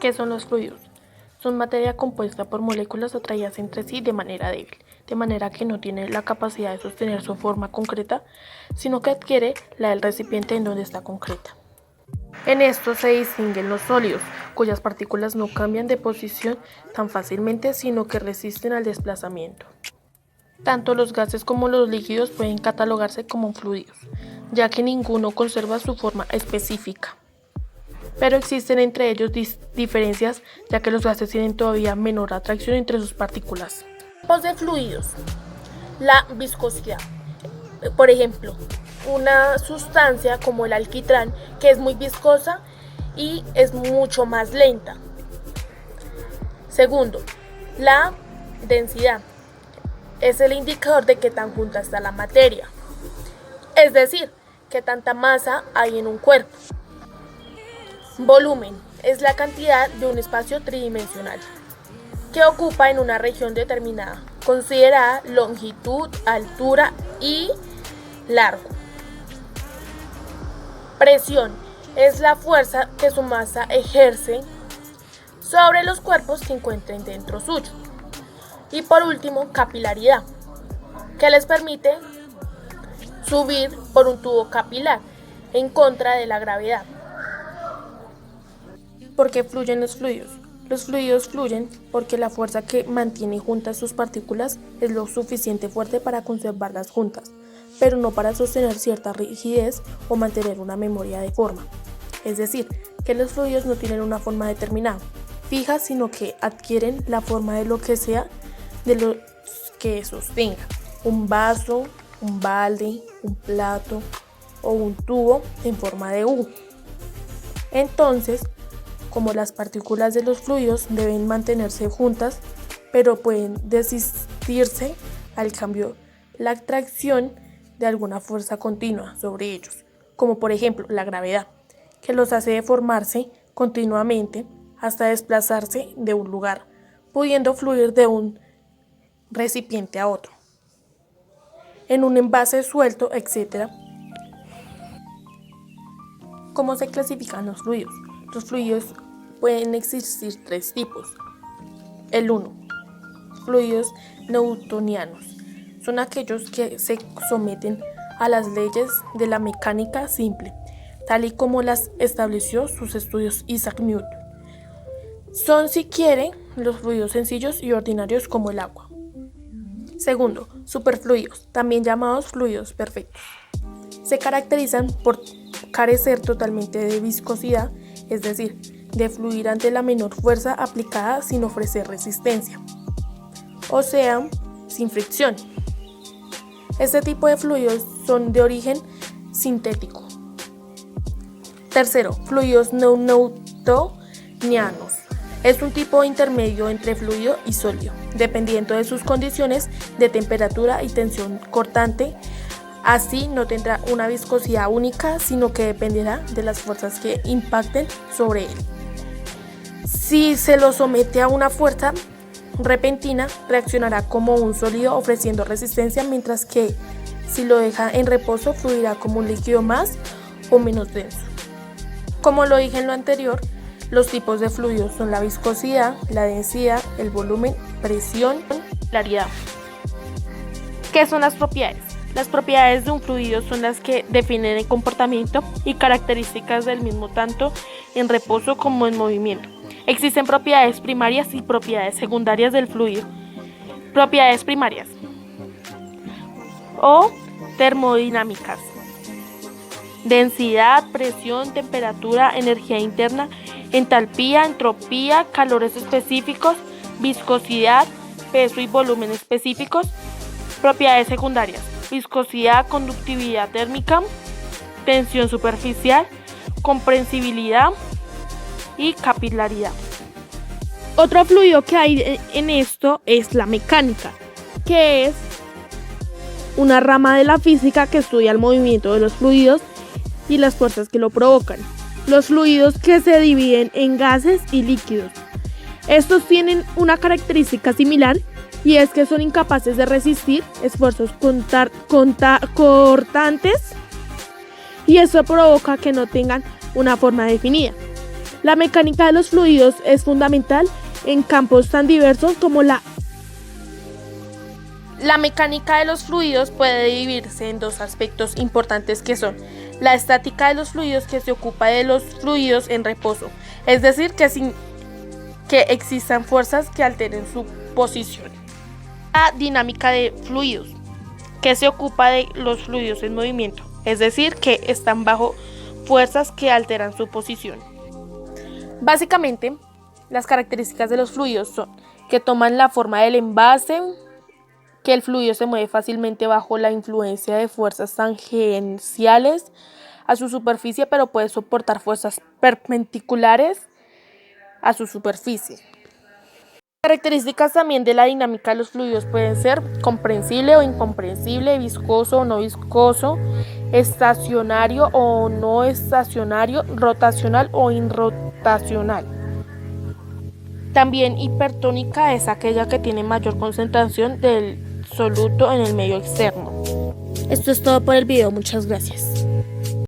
¿Qué son los fluidos? Son materia compuesta por moléculas atraídas entre sí de manera débil, de manera que no tiene la capacidad de sostener su forma concreta, sino que adquiere la del recipiente en donde está concreta. En esto se distinguen los sólidos, cuyas partículas no cambian de posición tan fácilmente, sino que resisten al desplazamiento. Tanto los gases como los líquidos pueden catalogarse como fluidos, ya que ninguno conserva su forma específica. Pero existen entre ellos diferencias, ya que los gases tienen todavía menor atracción entre sus partículas. Tipos de fluidos. La viscosidad. Por ejemplo, una sustancia como el alquitrán, que es muy viscosa y es mucho más lenta. Segundo, la densidad. Es el indicador de qué tan junta está la materia, es decir, qué tanta masa hay en un cuerpo. Volumen es la cantidad de un espacio tridimensional que ocupa en una región determinada, considerada longitud, altura y largo. Presión es la fuerza que su masa ejerce sobre los cuerpos que encuentren dentro suyo. Y por último, capilaridad, que les permite subir por un tubo capilar en contra de la gravedad. ¿Por qué fluyen los fluidos? Los fluidos fluyen porque la fuerza que mantiene juntas sus partículas es lo suficiente fuerte para conservarlas juntas, pero no para sostener cierta rigidez o mantener una memoria de forma. Es decir, que los fluidos no tienen una forma determinada, fija, sino que adquieren la forma de lo que sea de los que sostenga, un vaso, un balde, un plato o un tubo en forma de U. Entonces, como las partículas de los fluidos deben mantenerse juntas, pero pueden desistirse al cambio la atracción de alguna fuerza continua sobre ellos, como por ejemplo la gravedad, que los hace deformarse continuamente hasta desplazarse de un lugar, pudiendo fluir de un recipiente a otro, en un envase suelto, etc. ¿Cómo se clasifican los fluidos? Los fluidos pueden existir tres tipos. El 1. Fluidos newtonianos. Son aquellos que se someten a las leyes de la mecánica simple, tal y como las estableció sus estudios Isaac Newton. Son, si quiere, los fluidos sencillos y ordinarios como el agua. Segundo, superfluidos, también llamados fluidos perfectos. Se caracterizan por carecer totalmente de viscosidad, es decir, de fluir ante la menor fuerza aplicada sin ofrecer resistencia, o sea, sin fricción. Este tipo de fluidos son de origen sintético. Tercero, fluidos no newtonianos. Es un tipo intermedio entre fluido y sólido, dependiendo de sus condiciones de temperatura y tensión cortante. Así no tendrá una viscosidad única, sino que dependerá de las fuerzas que impacten sobre él. Si se lo somete a una fuerza repentina, reaccionará como un sólido ofreciendo resistencia, mientras que si lo deja en reposo, fluirá como un líquido más o menos denso. Como lo dije en lo anterior, los tipos de fluidos son la viscosidad, la densidad, el volumen, presión, claridad. ¿Qué son las propiedades? Las propiedades de un fluido son las que definen el comportamiento y características del mismo tanto en reposo como en movimiento. Existen propiedades primarias y propiedades secundarias del fluido. Propiedades primarias o termodinámicas: densidad, presión, temperatura, energía interna, entalpía, entropía, calores específicos, viscosidad, peso y volumen específicos. Propiedades secundarias: viscosidad, conductividad térmica, tensión superficial, comprensibilidad y capilaridad. Otro fluido que hay en esto es la mecánica, que es una rama de la física que estudia el movimiento de los fluidos y las fuerzas que lo provocan. Los fluidos que se dividen en gases y líquidos. Estos tienen una característica similar, y es que son incapaces de resistir esfuerzos cortantes, y eso provoca que no tengan una forma definida. La mecánica de los fluidos es fundamental en campos tan diversos como la mecánica de los fluidos puede dividirse en dos aspectos importantes que son la estática de los fluidos, que se ocupa de los fluidos en reposo, es decir, que sin que existan fuerzas que alteren su posición. La dinámica de fluidos, que se ocupa de los fluidos en movimiento, es decir, que están bajo fuerzas que alteran su posición. Básicamente, las características de los fluidos son que toman la forma del envase, que el fluido se mueve fácilmente bajo la influencia de fuerzas tangenciales a su superficie, pero puede soportar fuerzas perpendiculares a su superficie. Características también de la dinámica de los fluidos pueden ser comprensible o incomprensible, viscoso o no viscoso, estacionario o no estacionario, rotacional o irrotacional. También hipertónica es aquella que tiene mayor concentración del soluto en el medio externo. Esto es todo por el video, muchas gracias.